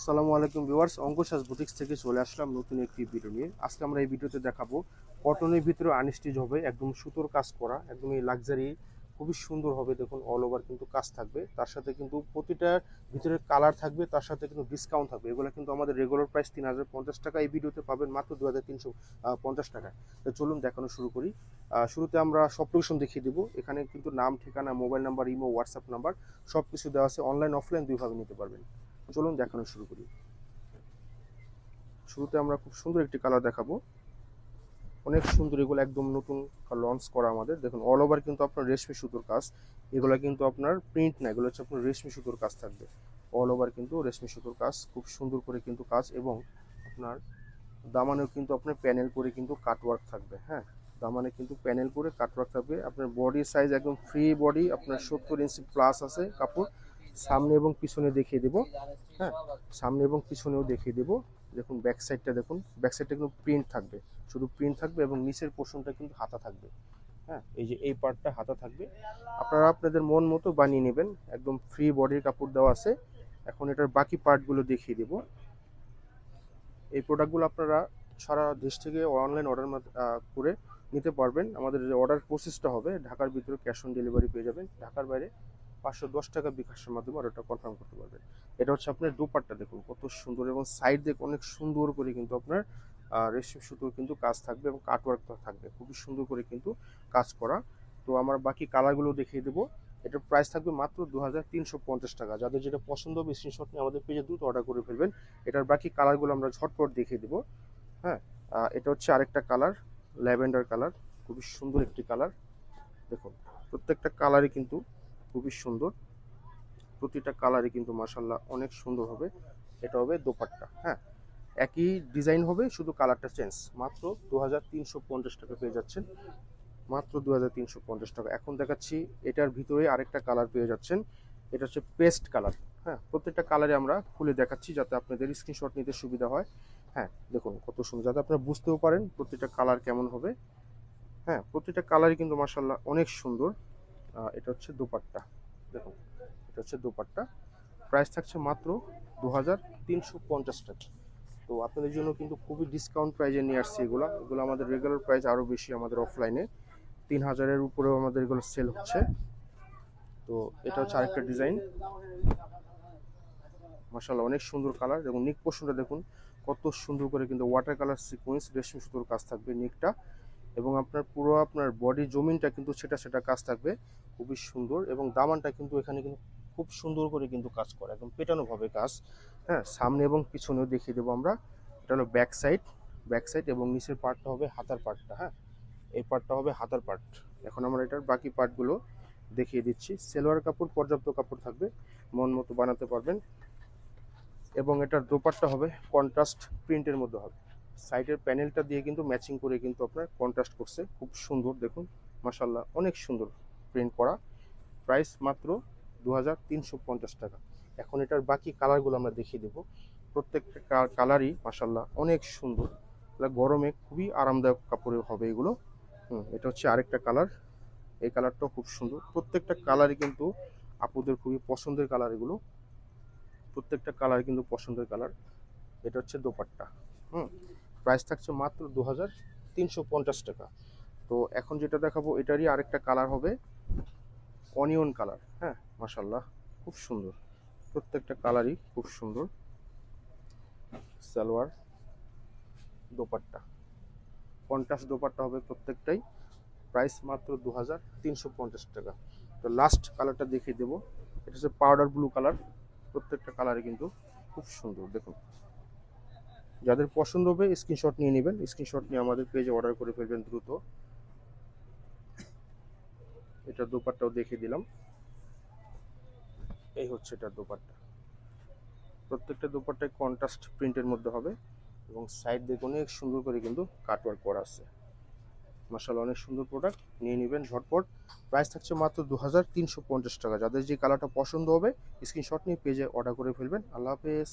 আসসালামু আলাইকুম viewers, Ankush boutiques থেকে চলে আসলাম নতুন একটি ভিডিও নিয়ে। আজকে আমরা এই ভিডিওতে দেখাবো কটনের ভিতরে আনস্টিচ হবে, একদম সুতোর কাজ করা, একদম এই লাক্সারি, খুবই সুন্দর হবে। দেখুন অল ওভার কিন্তু কাজ থাকবে, তার সাথে কিন্তু প্রতিটার ভিতরে কালার থাকবে, তার সাথে কিন্তু ডিসকাউন্ট থাকবে। এগুলো কিন্তু আমাদের রেগুলার প্রাইস 3050 টাকা, এই ভিডিওতে পাবেন মাত্র 2350 টাকায়। তো চলুন দেখানো শুরু করি। শুরুতে আমরা সব লোকেশন দেখিয়ে দেবো। এখানে কিন্তু নাম, ঠিকানা, mobile number, imo, WhatsApp number সব কিছু দেওয়া আছে। অনলাইন অফলাইন দুইভাবে নিতে পারবেন। চলুন দেখানো শুরু করি। শুরুতে আমরা খুব সুন্দর একটি কালার দেখাবো, অনেক সুন্দর। এগুলো একদম নতুন লঞ্চ করা আমাদের। দেখুন অল ওভার কিন্তু আপনার রেশমি সুতোর কাজ। এগুলো কিন্তু আপনার প্রিন্ট না, এগুলো হচ্ছে আপনার রেশমি সুতোর কাজ থাকবে। অল ওভার কিন্তু রেশমি সুতোর কাজ, খুব সুন্দর করে কিন্তু কাজ। এবং আপনার দামানেও কিন্তু আপনার প্যানেল করে কিন্তু কাটওয়ার্ক থাকবে। হ্যাঁ, দামানে কিন্তু প্যানেল করে কাটওয়ার্ক থাকবে। আপনার বডি সাইজ একদম ফ্রি বডি, আপনার 70 ইঞ্চি প্লাস আছে কাপড়। সামনে এবং পিছনে দেখিয়ে দেবো। হ্যাঁ, সামনে এবং পিছনেও দেখিয়ে দেবো। দেখুন ব্যাক সাইডটা, দেখুন ব্যাক সাইডটা কিন্তু প্রিন্ট থাকবে, শুধু প্রিন্ট থাকবে। এবং নিচের পোর্শনটা কিন্তু হাতা থাকবে। হ্যাঁ, এই যে এই পার্টটা হাতা থাকবে। আপনারা আপনাদের মন মতো বানিয়ে নেবেন, একদম ফ্রি বডির কাপড় দেওয়া আছে। এখন এটার বাকি পার্টগুলো দেখিয়ে দেবো। এই প্রোডাক্টগুলো আপনারা সারা দেশ থেকে অনলাইন অর্ডার করে নিতে পারবেন। আমাদের যে অর্ডার প্রসেসটা হবে, ঢাকার ভিতরে ক্যাশ অন ডেলিভারি পেয়ে যাবেন, ঢাকার বাইরে 510 টাকা বিকাশের মাধ্যমে অর্ডারটা কনফার্ম করতে পারবেন। এটা হচ্ছে আপনার দোপাট্টা, দেখুন কত সুন্দর। এবং সাইড দিয়ে অনেক সুন্দর করে কিন্তু আপনার রেশমি সুতোর কিন্তু কাজ থাকবে এবং কাটওয়ার্ক থাকবে, খুবই সুন্দর করে কিন্তু কাজ করা। তো আমার বাকি কালারগুলো দেখিয়ে দেবো। এটার প্রাইস থাকবে মাত্র 2350 টাকা। যাদের যেটা পছন্দ হবে স্ক্রিনশট নিয়ে আমাদের পেজে দ্রুত অর্ডার করে ফেলবেন। এটার বাকি কালারগুলো আমরা ঝটপট দেখিয়ে দেবো। হ্যাঁ, এটা হচ্ছে আরেকটা কালার, ল্যাভেন্ডার কালার, খুবই সুন্দর একটি কালার। দেখুন প্রত্যেকটা কালারই কিন্তু খুবই সুন্দর, প্রতিটা কালারই কিন্তু মাশাল্লাহ অনেক সুন্দর হবে। এটা হবে দোপাট্টা। হ্যাঁ, একই ডিজাইন হবে, শুধু কালারটা চেঞ্জ। মাত্র 2350 টাকা পেয়ে যাচ্ছেন, মাত্র 2350 টাকা। এখন দেখাচ্ছি এটার ভিতরে আরেকটা কালার পেয়ে যাচ্ছেন, এটা হচ্ছে পেস্ট কালার। হ্যাঁ, প্রত্যেকটা কালারে আমরা খুলে দেখাচ্ছি যাতে আপনাদের স্ক্রিনশট নিতে সুবিধা হয়। হ্যাঁ, দেখুন কত সুন্দর, যাতে আপনারা বুঝতেও পারেন প্রত্যেকটা কালার কেমন হবে। হ্যাঁ, প্রত্যেকটা কালারই কিন্তু মাশাল্লাহ অনেক সুন্দর। এটা হচ্ছে দোপাট্টা, দেখুন এটা হচ্ছে দোপাট্টা। প্রাইস থাকছে মাত্র 2350 টাকা। তো আপনাদের জন্য কিন্তু খুবই ডিসকাউন্ট প্রাইজে নিয়ে আসছি। এগুলো এগুলো আমাদের রেগুলার প্রাইস আরও বেশি, আমাদের অফলাইনে 3000-এর উপরেও আমাদের এগুলো সেল হচ্ছে। তো এটা হচ্ছে আরেকটা ডিজাইন, মাশাআল্লাহ অনেক সুন্দর কালার। এবং নিক পোর্শনটা দেখুন কত সুন্দর করে কিন্তু ওয়াটার কালার সিকোয়েন্স রেশমি সুতোর কাজ থাকবে নিকটা। এবং আপনার পুরো আপনার বডি জমিনটা কিন্তু সেটা সেটা কাজ থাকবে, খুবই সুন্দর। এবং দামানটা কিন্তু এখানে কিন্তু খুব সুন্দর করে কিন্তু কাজ করে, একদম পেটানো ভাবে কাজ। হ্যাঁ, সামনে এবং পিছনেও দেখিয়ে দেবো আমরা। এটা হলো ব্যাক সাইড, ব্যাক সাইড। এবং নিচের পার্টটা হবে হাতার পার্টটা। হ্যাঁ, এই পার্টটা হবে হাতার পার্ট। এখন আমরা এটার বাকি পার্টগুলো দেখিয়ে দিচ্ছি। সেলোয়ার কাপড় পর্যাপ্ত কাপড় থাকবে, মন মতো বানাতে পারবেন। এবং এটার দোপাট্টা হবে কন্ট্রাস্ট প্রিন্টের মধ্যে হবে। সাইডের প্যানেলটা দিয়ে কিন্তু ম্যাচিং করে কিন্তু আপনার কন্ট্রাস্ট করছে, খুব সুন্দর। দেখুন মাশাল্লাহ অনেক সুন্দর প্রিন্ট করা। প্রাইস মাত্র 2350 টাকা। এখন এটার বাকি কালারগুলো আমরা দেখিয়ে দেবো। প্রত্যেকটা কালারই মাশাল্লাহ অনেক সুন্দর, গরমে খুবই আরামদায়ক কাপড়ে হবে এগুলো। এটা হচ্ছে আরেকটা কালার, এই কালারটাও খুব সুন্দর। প্রত্যেকটা কালারই কিন্তু আপুদের খুবই পছন্দের কালার এগুলো, প্রত্যেকটা কালার কিন্তু পছন্দের কালার। এটা হচ্ছে দোপাট্টা। প্রাইস থাকছে মাত্র 2350 টাকা। তো এখন যেটা দেখাবো এটারই আরেকটা কালার হবে অনিয়ন কালার। হ্যাঁ, মাশাল্লাহ খুব সুন্দর, প্রত্যেকটা কালারই খুব সুন্দর। সালোয়ার, দোপাট্টা, কন্ট্রাস্ট দোপাট্টা হবে প্রত্যেকটাই। প্রাইস মাত্র 2350 টাকা। তো লাস্ট কালারটা দেখিয়ে দেবো, এটা হচ্ছে পাউডার ব্লু কালার। প্রত্যেকটা কালারে কিন্তু খুব সুন্দর। দেখুন যাদের পছন্দ হবে স্ক্রিনশট নিয়ে নেবেন, স্ক্রিনশট নিয়ে আমাদের পেজে অর্ডার করে ফেলবেন দ্রুত। এটা দোপাট্টাও দেখিয়ে দিলাম, এই হচ্ছে এটা দোপাট্টা। প্রত্যেকটা দোপাট্টায় কন্ট্রাস্ট প্রিন্টের মধ্যে হবে। এবং সাইড দিয়ে অনেক সুন্দর করে কিন্তু কাটওয়ার্ক করা আছে। মাশাআল্লাহ অনেক সুন্দর প্রোডাক্ট, নিয়ে নেবেন ঝটপট। প্রাইস থাকছে মাত্র 2350 টাকা। যাদের যে কালারটা পছন্দ হবে স্ক্রিনশট নিয়ে পেজে অর্ডার করে ফেলবেন। আল্লাহ হাফেজ।